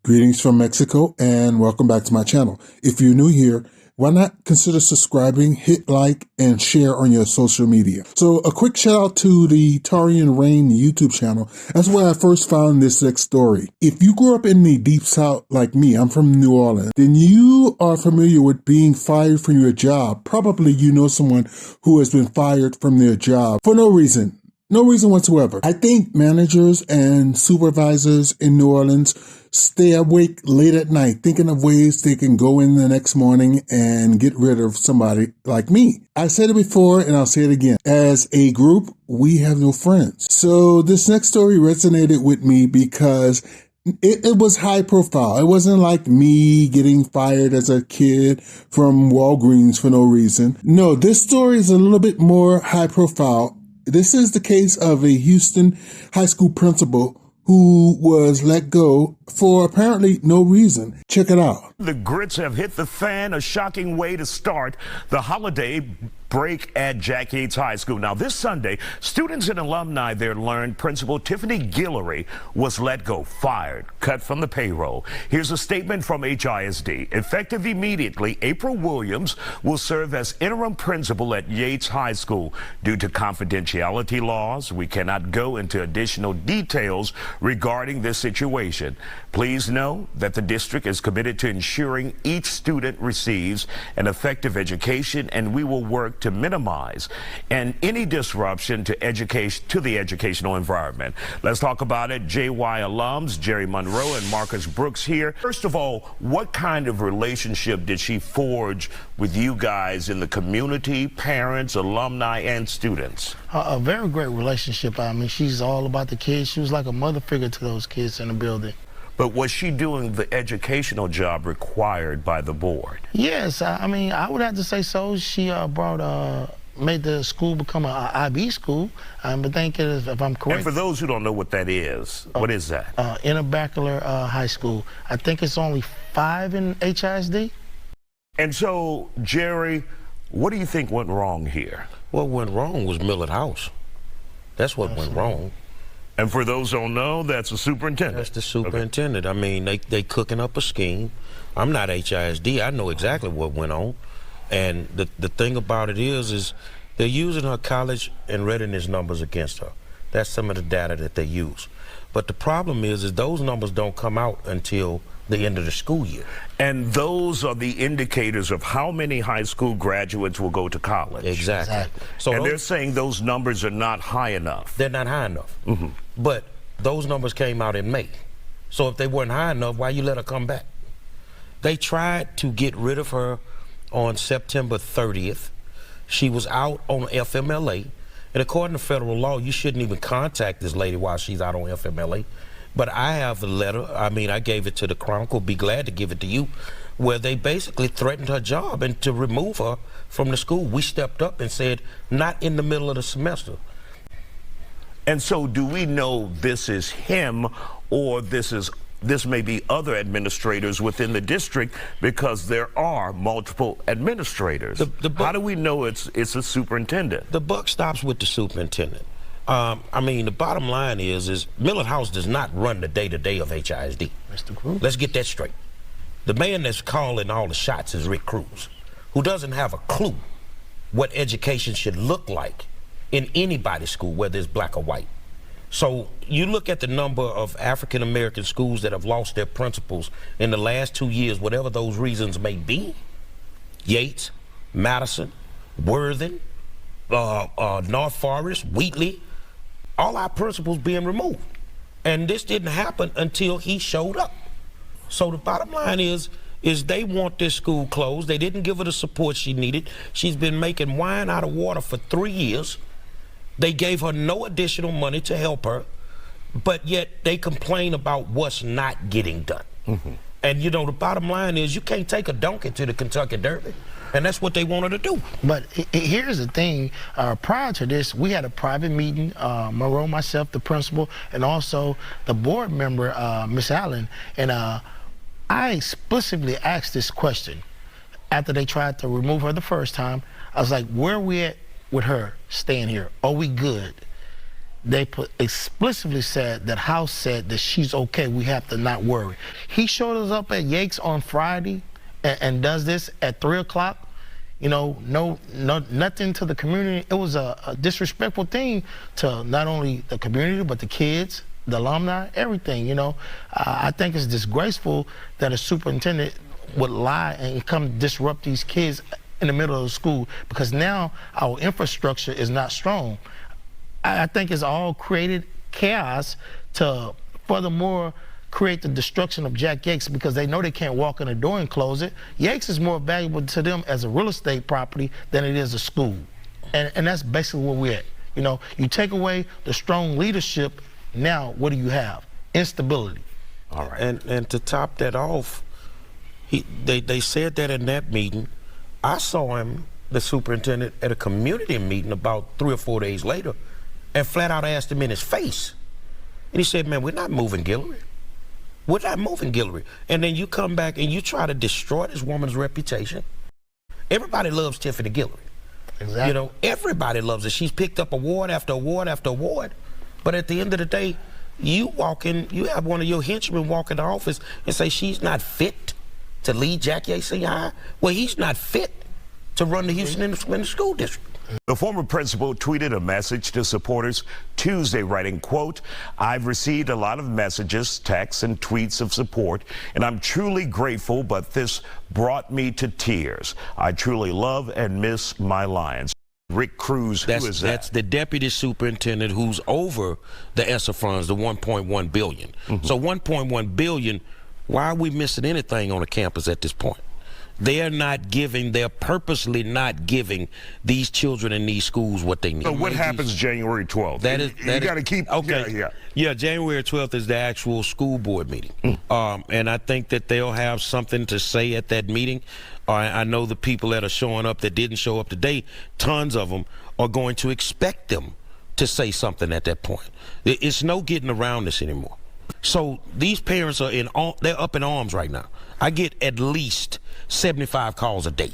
Greetings from Mexico and welcome back to my channel. If you're new here, why not consider subscribing, hit like, and share on your social media. So a quick shout out to the Tarian Rain YouTube channel. That's where I first found this next story. If you grew up in the deep south like me, I'm from New Orleans, then you are familiar with being fired from your job. Probably you know someone who has been fired from their job for no reason. No reason whatsoever. I think managers and supervisors in New Orleans stay awake late at night thinking of ways they can go in the next morning and get rid of somebody like me. I said it before and I'll say it again. As a group, we have no friends. So this next story resonated with me because it was high profile. It wasn't like me getting fired as a kid from Walgreens for no reason. No, this story is a little bit more high profile. This is the case of a Houston high school principal who was let go for apparently no reason. Check it out. The grits have hit the fan, a shocking way to start the holiday break at Jack Yates High School. Now, this Sunday, students and alumni there learned Principal Tiffany Guillory was let go, fired, cut from the payroll. Here's a statement from HISD. Effective immediately, April Williams will serve as interim principal at Yates High School. Due to confidentiality laws, we cannot go into additional details regarding this situation. Please know that the district is committed to ensuring each student receives an effective education, and we will work to minimize any disruption to the educational environment. Let's talk about it. JY alums Jerry Monroe and Marcus Brooks here. First of all, what kind of relationship did she forge with you guys in the community, parents, alumni, and students? A very great relationship. I mean, she's all about the kids. She was like a mother figure to those kids in the building. But was she doing the educational job required by the board? Yes, I mean, I would have to say so. She made the school become an IB school, but think it is, if I'm correct. And for those who don't know what that is, what is that? Interbacular high school. I think it's only 5 in HISD. And so, Jerry, what do you think went wrong here? What went wrong was Millard House. That's what went wrong. And for those who don't know, that's the superintendent. That's the superintendent. Okay. I mean, they cooking up a scheme. I'm not HISD. I know exactly what went on. And the thing about it is they're using her college and readiness numbers against her. That's some of the data that they use. But the problem is those numbers don't come out until the end of the school year. And those are the indicators of how many high school graduates will go to college. Exactly. So they're saying those numbers are not high enough. They're not high enough. Mm-hmm. But those numbers came out in May. So if they weren't high enough, why you let her come back? They tried to get rid of her on September 30th. She was out on FMLA. And according to federal law, you shouldn't even contact this lady while she's out on FMLA. But I have a letter, I mean, I gave it to the Chronicle, be glad to give it to you, where they basically threatened her job and to remove her from the school. We stepped up and said, not in the middle of the semester. And so do we know this is him, or this may be other administrators within the district, because there are multiple administrators? How do we know it's a superintendent? The buck stops with the superintendent. I mean, the bottom line is Millard House does not run the day-to-day of HISD. Mr. Cruz. Let's get that straight. The man that's calling all the shots is Rick Cruz, who doesn't have a clue what education should look like in anybody's school, whether it's black or white. So you look at the number of African-American schools that have lost their principals in the last 2 years, whatever those reasons may be. Yates, Madison, Worthing, North Forest, Wheatley, all our principals being removed. And this didn't happen until he showed up. So the bottom line is they want this school closed. They didn't give her the support she needed. She's been making wine out of water for 3 years. They gave her no additional money to help her, but yet they complain about what's not getting done. Mm-hmm. And you know, the bottom line is you can't take a donkey to the Kentucky Derby. And that's what they wanted to do. But here's the thing. Prior to this, we had a private meeting, Monroe, myself, the principal, and also the board member, Miss Allen. And I explicitly asked this question after they tried to remove her the first time. I was like, where are we at with her staying here? Are we good? they explicitly said that House said that she's okay. We have to not worry. He showed us up at Yates on Friday and does this at 3 o'clock. You know, nothing to the community. It was a disrespectful thing to not only the community, but the kids, the alumni, everything, you know. I think it's disgraceful that a superintendent would lie and come disrupt these kids in the middle of the school, because now our infrastructure is not strong. I think it's all created chaos to furthermore create the destruction of Jack Yates, because they know they can't walk in the door and close it. Yates is more valuable to them as a real estate property than it is a school. And that's basically where we're at. You know, you take away the strong leadership, now what do you have? Instability. All right. And to top that off, they said that in that meeting. I saw him, the superintendent, at a community meeting about 3 or 4 days later, and flat out asked him in his face. And he said, man, we're not moving Guillory. We're not moving Guillory. And then you come back and you try to destroy this woman's reputation. Everybody loves Tiffany Guillory. Exactly. You know, everybody loves her. She's picked up award after award after award. But at the end of the day, you walk in, you have one of your henchmen walk in the office and say she's not fit to lead Jack Yates Senior High. Well, he's not fit to run the Houston Independent School District. The former principal tweeted a message to supporters Tuesday, writing, quote, "I've received a lot of messages, texts, and tweets of support, and I'm truly grateful, but this brought me to tears. I truly love and miss my Lions." Rick Cruz, who is that? That's the deputy superintendent who's over the ESSER funds, the $1.1 billion. So $1.1 billion, why are we missing anything on the campus at this point? They're purposely not giving these children in these schools what they need. So what happens January 12th? You got to keep, okay. Yeah, January 12th is the actual school board meeting. And I think that they'll have something to say at that meeting. I know the people that are showing up that didn't show up today, tons of them are going to expect them to say something at that point. It's no getting around this anymore. So these parents are they're up in arms right now. I get at least 75 calls a day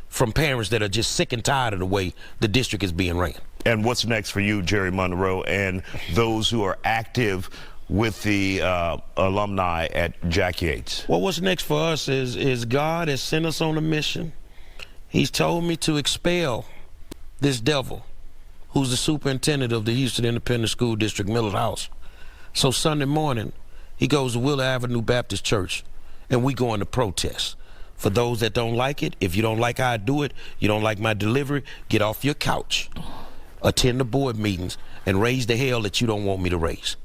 from parents that are just sick and tired of the way the district is being ran. And what's next for you, Jerry Monroe, and those who are active with the alumni at Jack Yates? Well, what's next for us is God has sent us on a mission. He's told me to expel this devil who's the superintendent of the Houston Independent School District, Millard House. So Sunday morning, he goes to Willow Avenue Baptist Church, and we go into protest. For those that don't like it, if you don't like how I do it, you don't like my delivery, get off your couch, attend the board meetings, and raise the hell that you don't want me to raise.